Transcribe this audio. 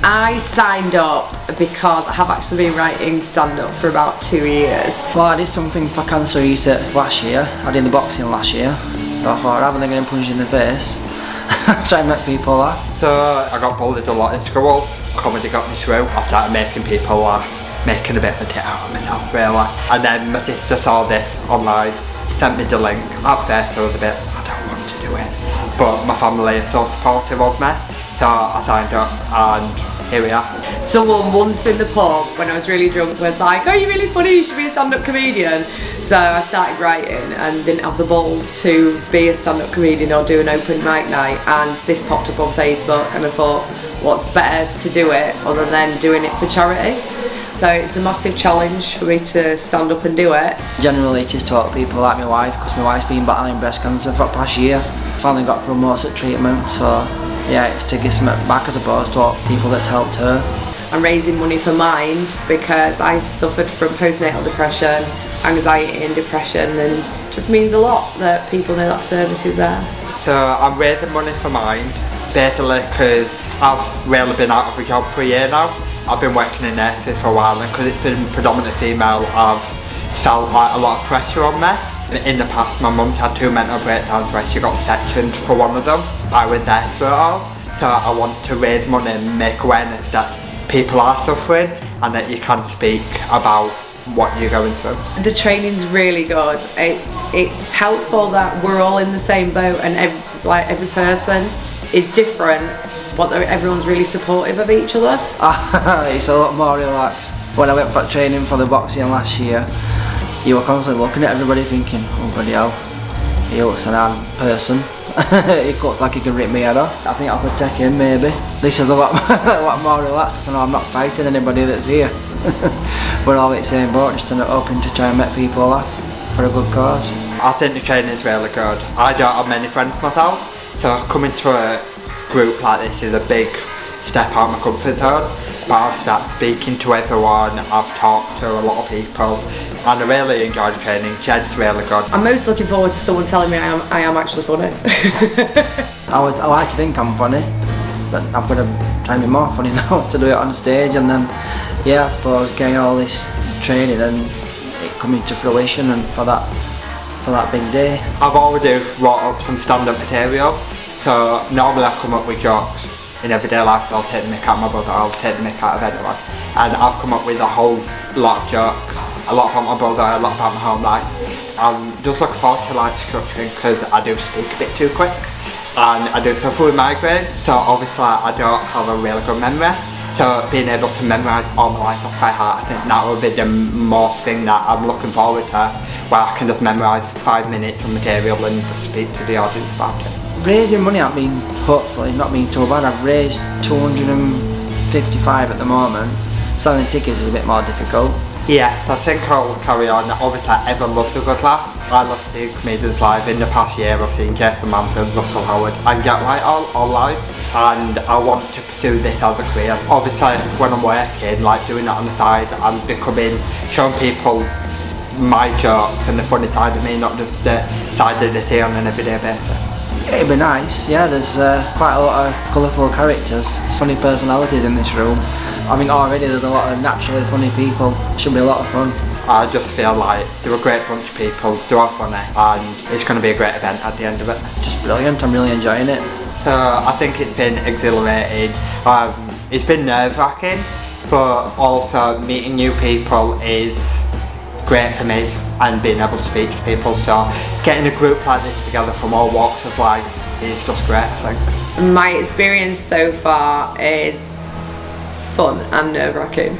I signed up because I have actually been writing stand-up for about 2 years. Well, I did something for cancer research last year. I did the boxing last year. So I thought, rather than getting punched in the face, try and make people laugh. So I got bullied a lot in school. Comedy got me through. I started making people laugh, making a bit of a tit out of myself really. And then my sister saw this online, sent me the link. At first I was a bit, I don't want to do it. But my family is so supportive of me. So I signed up and here we are. Someone once in the pub when I was really drunk was like, "Oh, you're really funny, you should be a stand-up comedian." So I started writing and didn't have the balls to be a stand-up comedian or do an open mic night, and this popped up on Facebook and I thought, what's better to do it other than doing it for charity? So it's a massive challenge for me to stand up and do it. Generally just talk to people like my wife, because my wife's been battling breast cancer for the past year. Finally got through most of the treatment, so yeah, it's to give something back as opposed to people that's helped her. I'm raising money for Mind because I suffered from postnatal depression, anxiety and depression, and it just means a lot that people know that service is there. So I'm raising money for Mind, basically because I've really been out of a job for a year now. I've been working in nurseries for a while, and because it's been predominantly female, I've felt like a lot of pressure on me. In the past, my mum's had 2 mental breakdowns where she got sectioned for one of them. I was there through it all, so I want to raise money and make awareness that people are suffering and that you can speak about what you're going through. The training's really good. It's helpful that we're all in the same boat, and every person is different, but everyone's really supportive of each other. It's a lot more relaxed. When I went for training for the boxing last year, you were constantly looking at everybody thinking, oh bloody hell, he looks an hard person. He looks like he can rip me head off. I think I could take him maybe. This is a lot, a lot more relaxed. I know I'm not fighting anybody that's here. We're all in the same boat, just hoping to try and make people laugh for a good cause. I think the training is really good. I don't have many friends myself, so coming to a group like this is a big step out of my comfort zone. But I've started speaking to everyone, I've talked to a lot of people, and I really enjoy the training. Jed's really good. I'm most looking forward to someone telling me I am actually funny. I like to think I'm funny, but I've got to try and be more funny now to do it on stage, and then yeah, I suppose getting all this training and it coming to fruition and for that big day. I've already wrote up some stand-up material, so normally I come up with jokes. In everyday life, I'll take the mick out of my brother, I'll take the mick out of anyone. And I've come up with a whole lot of jokes, a lot about my brother, a lot about my home life. I'm just looking forward to like structuring, because I do speak a bit too quick. And I do suffer with migraines, so obviously I don't have a really good memory. So being able to memorise all my life off by heart, I think that will be the most thing that I'm looking forward to, where I can just memorise 5 minutes of material and just speak to the audience about it. Raising money, hopefully not been too bad. I've raised 255 at the moment. Selling tickets is a bit more difficult. Yes, I think I'll carry on. Obviously everyone loves a good laugh. I love seeing comedians live. In the past year I've seen Jason Manfield, Russell Howard and Get Right all live, and I want to pursue this as a career. Obviously when I'm working, like doing that on the side, I'm showing people my jokes and the funny side of me, not just the side that they see on an everyday basis. It'd be nice, yeah, there's quite a lot of colourful characters, funny personalities in this room. I think already there's a lot of naturally funny people. Should be a lot of fun. I just feel like they're a great bunch of people, they're all funny, and it's going to be a great event at the end of it. Just brilliant, I'm really enjoying it. So I think it's been exhilarating, it's been nerve-wracking, but also meeting new people is great for me, and being able to speak to people. So getting a group like this together from all walks of life is just great, I think. My experience so far is fun and nerve-wracking.